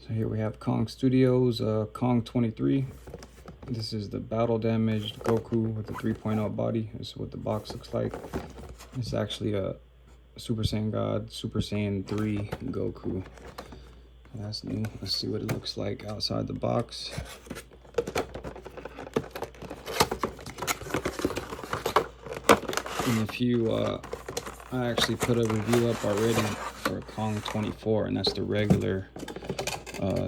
So here we have Kong Studios, Kong 23. This is the battle damaged Goku with the 3.0 body. This is what the box looks like. It's actually a Super Saiyan God, Super Saiyan 3 Goku. That's new. Let's see what it looks like outside the box. And if you, I actually put a review up already for Kong 24, and that's the regular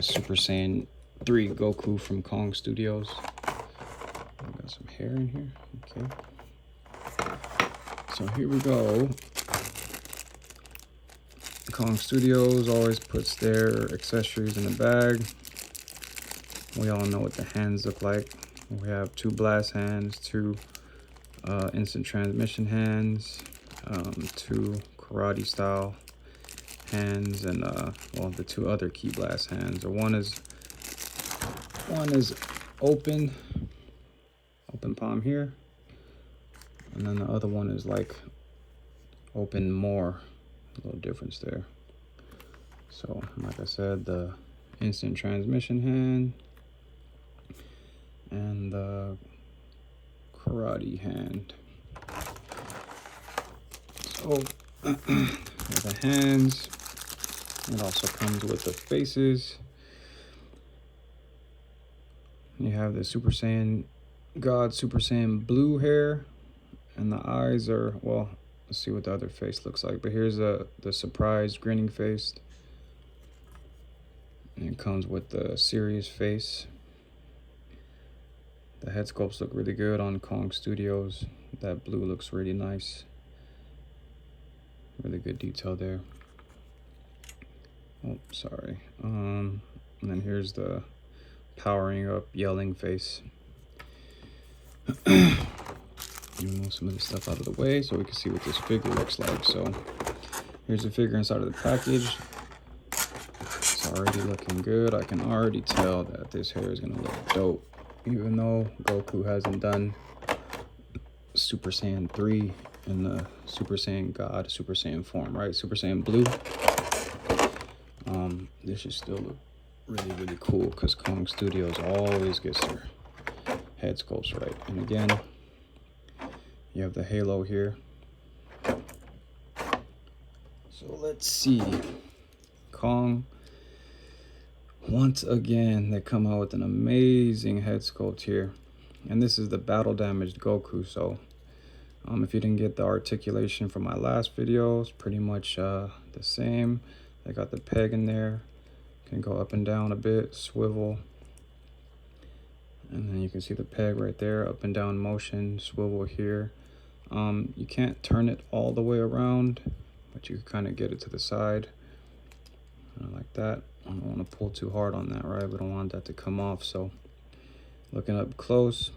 Super Saiyan 3 Goku from Kong Studios. I got some hair in here. Okay. So here we go. Kong Studios always puts their accessories in the bag. We all know what the hands look like. We have 2 blast hands, 2 instant transmission hands, 2 karate style hands, and well, the 2 other key blast hands. One is open palm here, and then the other one is like open more. A little difference there. So like I said, the instant transmission hand and the karate hand. So the hands, it also comes with the faces. You have the Super Saiyan God, Super Saiyan blue hair, and the eyes are, well, let's see what the other face looks like. But here's the surprised grinning face. And it comes with the serious face. The head sculpts look really good on Kong Studios. That blue looks really nice. Really good detail there. Oh, sorry. And then here's the powering up yelling face. Move some of the stuff out of the way so we can see what this figure looks like. So here's the figure inside of the package. It's already looking good. I can already tell that this hair is gonna look dope, even though Goku hasn't done Super Saiyan 3 in the Super Saiyan God, Super Saiyan form, right? Super Saiyan blue. This should still look really, really cool because Kong Studios always gets their head sculpts right. And again, you have the halo here. So let's see. Kong, once again, they come out with an amazing head sculpt here. And this is the battle damaged Goku. So if you didn't get the articulation from my last video, it's pretty much the same. They got the peg in there. Can go up and down a bit, swivel. And then you can see the peg right there, up and down motion, swivel here. You can't turn it all the way around, but you can kind of get it to the side, like that. I don't want to pull too hard on that, right? We don't want that to come off. So looking up close,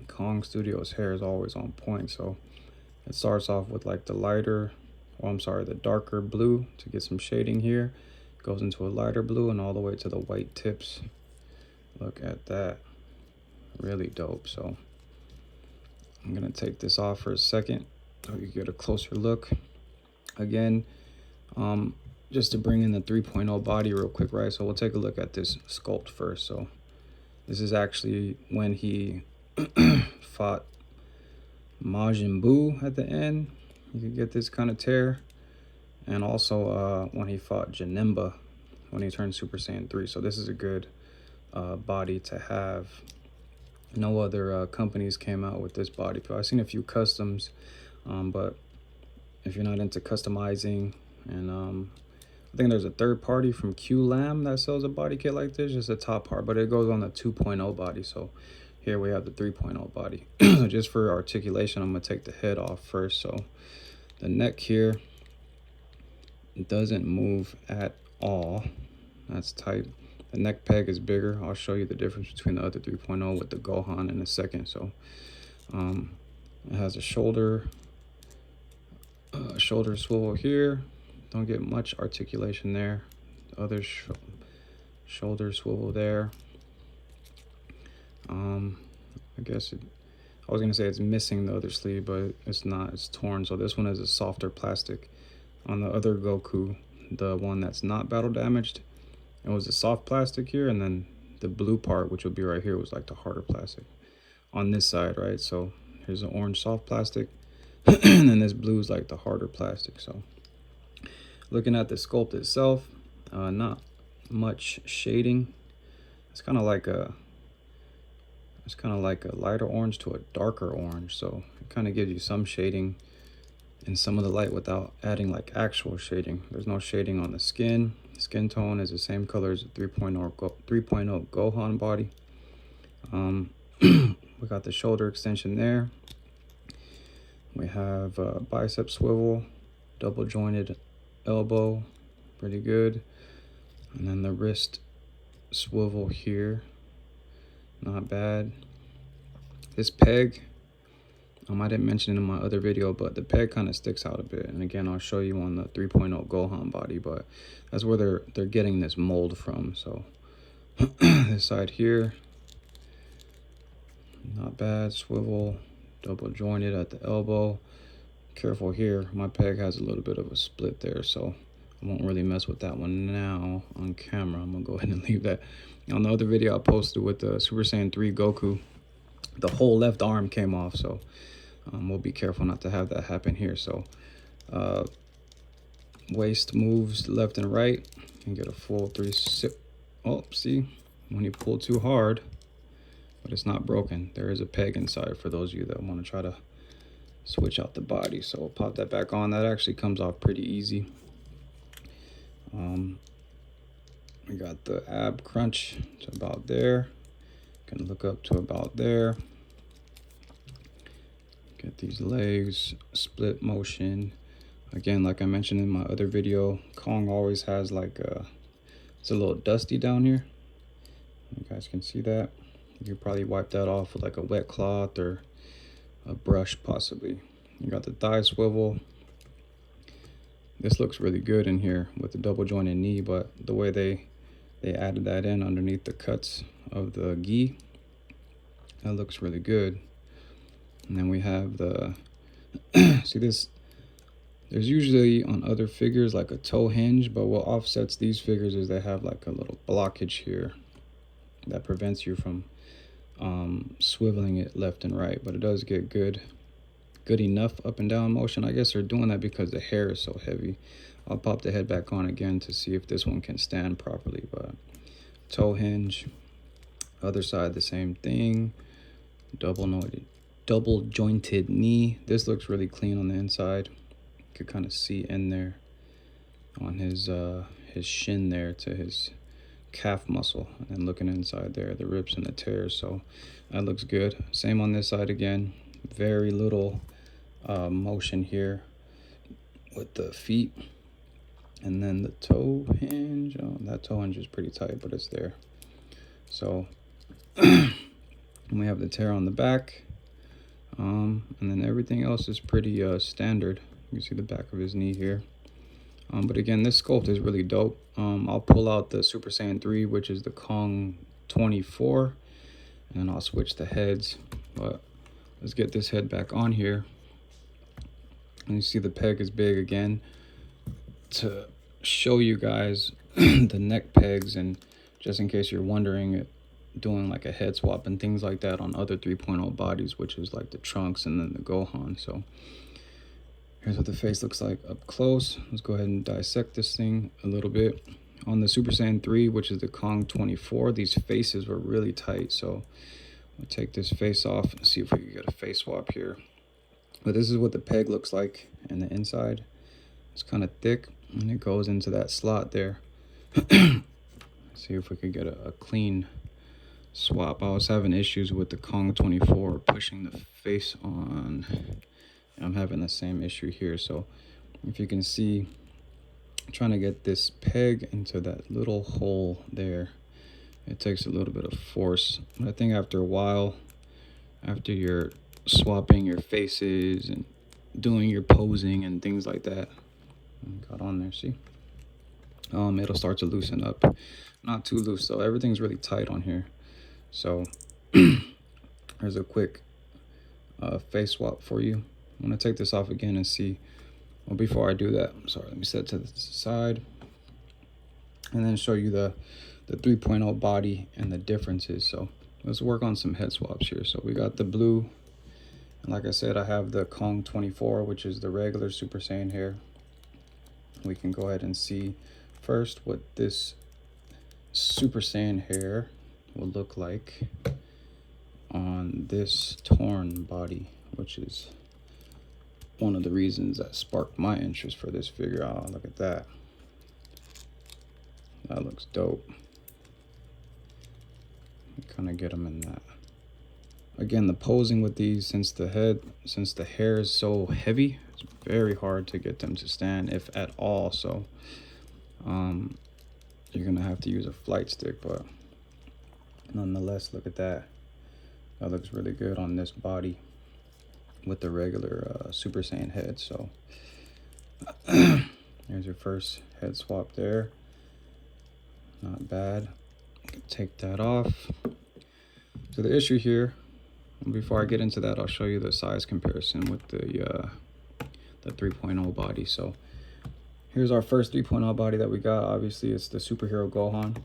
Kong Studios hair is always on point. So it starts off with like the lighter, or I'm sorry, the darker blue to get some shading here. Goes into a lighter blue and all the way to the white tips. Look at that, really dope. So I'm gonna take this off for a second so you get a closer look. Again, just to bring in the 3.0 body real quick, right? So we'll take a look at this sculpt first. So this is actually when he fought Majin Buu at the end. You could get this kind of tear. And also when he fought Janemba when he turned Super Saiyan 3. So this is a good body to have. No other companies came out with this body. I've seen a few customs, but if you're not into customizing, and I think there's a third party from Q Lam that sells a body kit like this, just a top part, but it goes on the 2.0 body. So here we have the 3.0 body. So just for articulation, I'm gonna take the head off first. So the neck here doesn't move at all. That's tight. The neck peg is bigger. I'll show you the difference between the other 3.0 with the Gohan in a second. So it has a shoulder swivel here. Don't get much articulation there. The other shoulder swivel there. I guess I was gonna say it's missing the other sleeve, but it's not. It's torn. So this one is a softer plastic. On the other Goku, the one that's not battle damaged, It was the soft plastic here, and then the blue part, which would be right here, was like the harder plastic on this side, right? So here's an orange soft plastic, and then this blue is like the harder plastic. So looking at the sculpt itself, not much shading. It's kind of like a lighter orange to a darker orange, so it kind of gives you some shading in some of the light without adding like actual shading. There's no shading on the skin. Skin tone is the same color as the 3.0 Gohan body. We got the shoulder extension there. We have bicep swivel, double jointed elbow, pretty good. And then the wrist swivel here, not bad. This peg, I didn't mention it in my other video, but the peg kind of sticks out a bit. And again, I'll show you on the 3.0 Gohan body, but that's where they're getting this mold from. So this side here, not bad. Swivel, double jointed at the elbow. Careful here, my peg has a little bit of a split there, so I won't really mess with that one now on camera. I'm gonna go ahead and leave that. On the other video I posted with the Super Saiyan 3 Goku, the whole left arm came off, so we'll be careful not to have that happen here. So waist moves left and right, and get a full 360. Oh, see, when you pull too hard, but it's not broken. There is a peg inside for those of you that want to try to switch out the body. So we'll pop that back on. That actually comes off pretty easy. We got the ab crunch to about there. Can look up to about there. Get these legs, split motion. Again, like I mentioned in my other video, Kong always has like it's a little dusty down here. You guys can see that. You could probably wipe that off with like a wet cloth or a brush possibly. You got the thigh swivel. This looks really good in here with the double jointed knee, but the way they added that in underneath the cuts of the gi, that looks really good. And then we have the see this, there's usually on other figures like a toe hinge, but what offsets these figures is they have like a little blockage here that prevents you from swiveling it left and right, but it does get good enough up and down motion. I guess they're doing that because the hair is so heavy. I'll pop the head back on again to see if this one can stand properly. But toe hinge, other side the same thing, double jointed knee. This looks really clean on the inside. You could kind of see in there on his shin there to his calf muscle, and then looking inside there, the rips and the tears. So that looks good. Same on this side again. Very little motion here with the feet. And then the toe hinge, that toe hinge is pretty tight, but it's there. So we have the tear on the back, and then everything else is pretty standard. You can see the back of his knee here. But again, this sculpt is really dope. I'll pull out the Super Saiyan 3, which is the Kong 24, and then I'll switch the heads. But let's get this head back on here. And you see the peg is big again to show you guys the neck pegs, and just in case you're wondering, doing like a head swap and things like that on other 3.0 bodies, which is like the Trunks and then the Gohan. So here's what the face looks like up close. Let's go ahead and dissect this thing a little bit. On the Super Saiyan 3, which is the Kong 24, these faces were really tight. So we'll take this face off and see if we can get a face swap here. But this is what the peg looks like in the inside. It's kind of thick, and it goes into that slot there. See if we can get a clean swap. I was having issues with the Kong 24 pushing the face on. I'm having the same issue here. So if you can see, I'm trying to get this peg into that little hole there. It takes a little bit of force. But I think after a while, after you're swapping your faces and doing your posing and things like that, got on there, see? It'll start to loosen up. Not too loose though. Everything's really tight on here. So here's a quick face swap for you. I'm gonna take this off again and see. Well, before I do that, I'm sorry, let me set it to the side. and then show you the 3.0 body and the differences. So let's work on some head swaps here. So we got the blue, and like I said, I have the Kong 24, which is the regular Super Saiyan hair. We can go ahead and see first what this Super Saiyan hair will look like on this torn body, which is one of the reasons that sparked my interest for this figure. Oh, look at that. That looks dope. Kind of get them in that. Again, the posing with these, since the hair is so heavy, it's very hard to get them to stand, if at all. So you're gonna have to use a flight stick, but nonetheless, look at that. That looks really good on this body with the regular Super Saiyan head. So there's your first head swap there. Not bad. Take that off. So the issue here, before I get into that, I'll show you the size comparison with the 3.0 body. So here's our first 3.0 body that we got. Obviously, it's the superhero Gohan.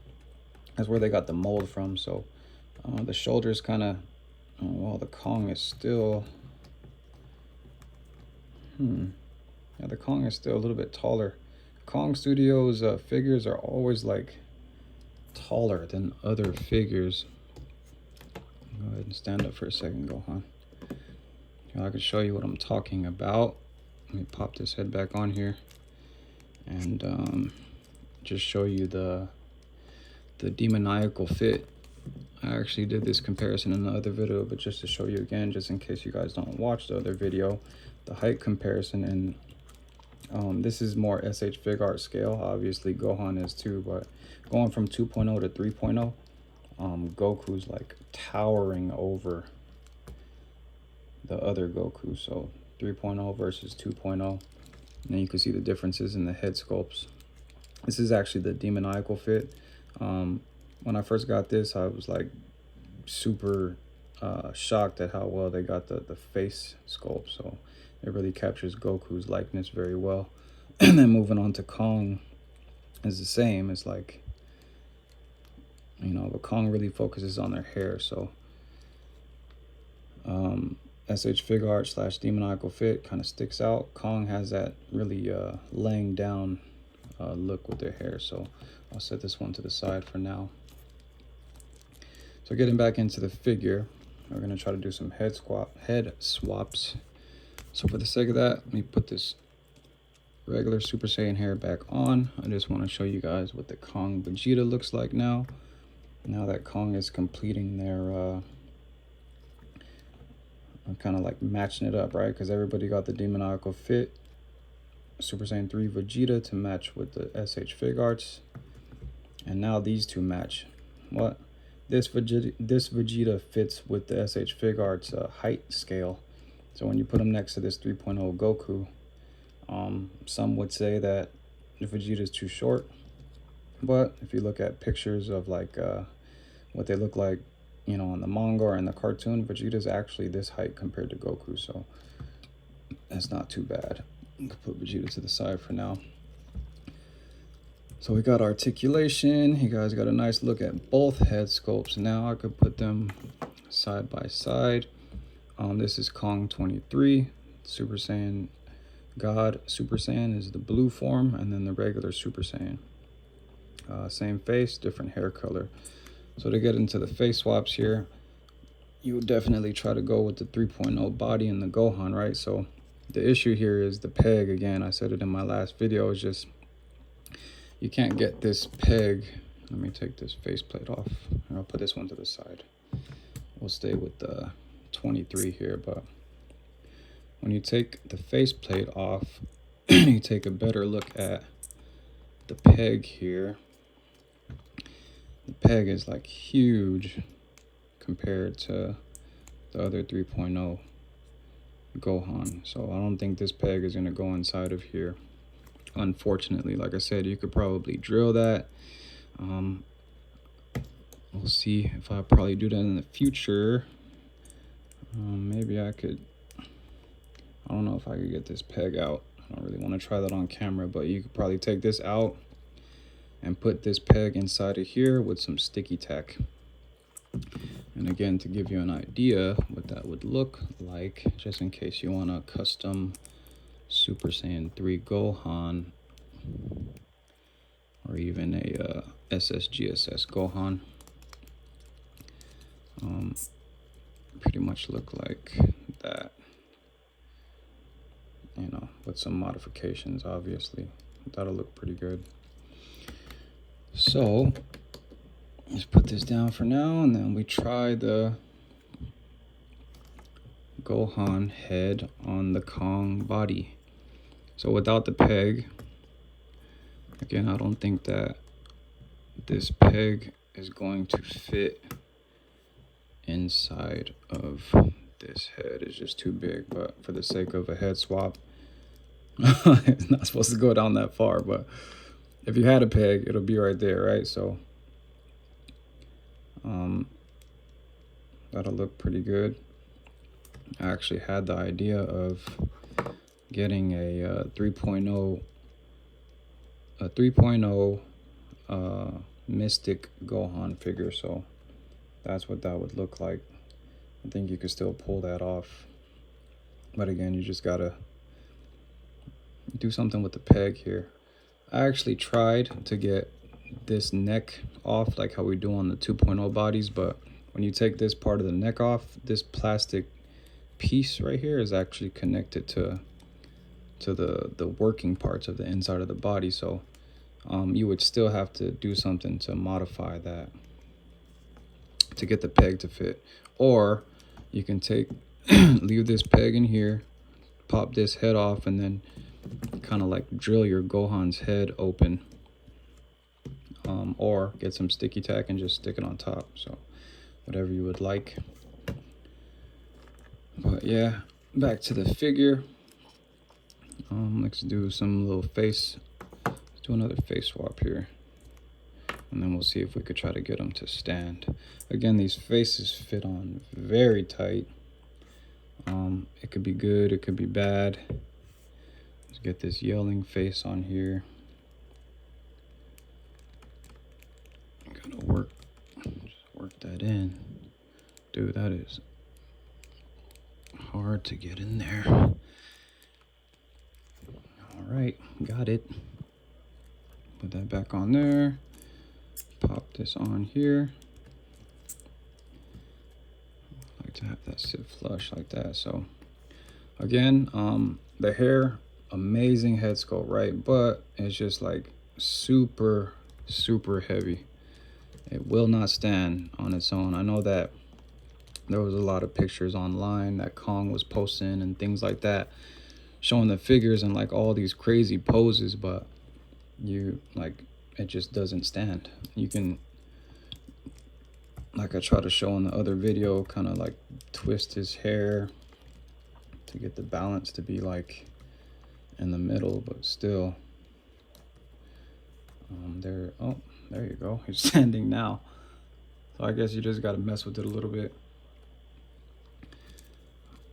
That's where they got the mold from. So the shoulders kind of, well, the Kong is still, yeah, the Kong is still a little bit taller. Kong Studios figures are always like taller than other figures. Go ahead and stand up for a second, Gohan. I can show you what I'm talking about. Let me pop this head back on here and just show you the demoniacal fit. I actually did this comparison in the other video, but just to show you again, just in case you guys don't watch the other video, the height comparison. And this is more SH Fig Art scale. Obviously Gohan is too, but going from 2.0 to 3.0, Goku's like towering over the other Goku. So 3.0 versus 2.0, and then you can see the differences in the head sculpts. This is actually the demoniacal fit. When I first got this, I was like super shocked at how well they got the face sculpt. So it really captures Goku's likeness very well. And then moving on to Kong is the same. It's like, you know, but Kong really focuses on their hair. So SH Fig Art / demoniacal fit kind of sticks out. Kong has that really laying down look with their hair. So I'll set this one to the side for now. So getting back into the figure, we're gonna try to do some head swaps. So for the sake of that, let me put this regular Super Saiyan hair back on. I just want to show you guys what the Kong Vegeta looks like now that Kong is completing their I'm kind of like matching it up, right? Because everybody got the demoniacal fit Super Saiyan 3 Vegeta to match with the SH Fig Arts, and now these two match. What? This Vegeta fits with the SH Fig Arts height scale. So when you put them next to this 3.0 Goku, some would say that the Vegeta is too short. But if you look at pictures of like what they look like, you know, on the manga or in the cartoon, Vegeta is actually this height compared to Goku. So that's not too bad. I can put Vegeta to the side for now. So we got articulation. You guys got a nice look at both head sculpts. Now I could put them side by side. This is Kong 23, Super Saiyan God Super Saiyan is the blue form, and then the regular Super Saiyan. Same face, different hair color. So to get into the face swaps here, you would definitely try to go with the 3.0 body and the Gohan, right? So the issue here is the peg. Again, I said it in my last video, is just you can't get this peg. Let me take this faceplate off, and I'll put this one to the side. We'll stay with the 23 here, but when you take the faceplate off, you take a better look at the peg here. The peg is like huge compared to the other 3.0 Gohan. So I don't think this peg is going to go inside of here. Unfortunately, like I said, you could probably drill that. We'll see if I probably do that in the future. Maybe I could, I don't know if I could get this peg out. I don't really want to try that on camera, but you could probably take this out and put this peg inside of here with some sticky tack. And again, to give you an idea what that would look like, just in case you want a custom Super Saiyan 3 Gohan, or even a Ssgss Gohan, pretty much look like that, you know, with some modifications. Obviously that'll look pretty good. So let's put this down for now, and then we try the Gohan head on the Kong body. So without the peg, again, I don't think that this peg is going to fit inside of this head. It's just too big, but for the sake of a head swap, it's not supposed to go down that far, but if you had a peg, it'll be right there, right? So that'll look pretty good. I actually had the idea of getting a 3.0 Mystic Gohan figure, so that's what that would look like. I think you could still pull that off, but again, you just gotta do something with the peg here. I actually tried to get this neck off like how we do on the 2.0 bodies, but when you take this part of the neck off, this plastic piece right here is actually connected to the working parts of the inside of the body. So you would still have to do something to modify that to get the peg to fit. Or you can take leave this peg in here, pop this head off, and then kind of like drill your Gohan's head open, or get some sticky tack and just stick it on top. So whatever you would like. But yeah, back to the figure. Let's do some little face. Let's do another face swap here, and then we'll see if we could try to get them to stand. Again, these faces fit on very tight. It could be good, it could be bad. Let's get this yelling face on here. Gotta work that in. Dude, that is hard to get in there. All right, got it. Put that back on there. Pop this on here. I like to have that sit flush like that. So again, the hair, amazing head sculpt, right? But it's just like super heavy. It will not stand on its own. I know that there was a lot of pictures online that Kong was posting and things like that, showing the figures and like all these crazy poses, but you like, it just doesn't stand. You can, like I try to show in the other video, kind of like twist his hair to get the balance to be like in the middle, but still there you go. He's standing now. So I guess you just got to mess with it a little bit.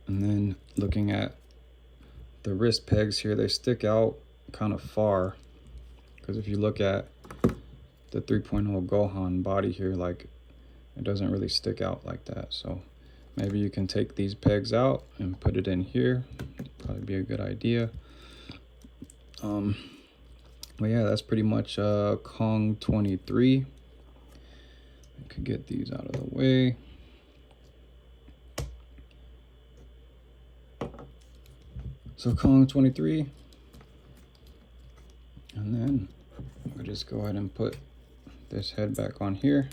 And then looking at the wrist pegs here, they stick out kind of far, because if you look at the 3.0 Gohan body here, like it doesn't really stick out like that. So maybe you can take these pegs out and put it in here. Probably be a good idea. But yeah, that's pretty much Kong 23. I could get these out of the way. So Kong 23, and then we'll just go ahead and put this head back on here.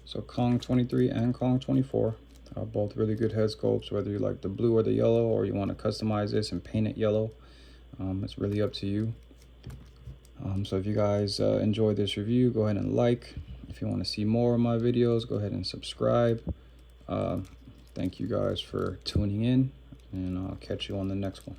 So Kong 23 and Kong 24 are both really good head sculpts, whether you like the blue or the yellow, or you want to customize this and paint it yellow. It's really up to you. So if you guys enjoyed this review, go ahead and like. If you want to see more of my videos, go ahead and subscribe. Thank you guys for tuning in, and I'll catch you on the next one.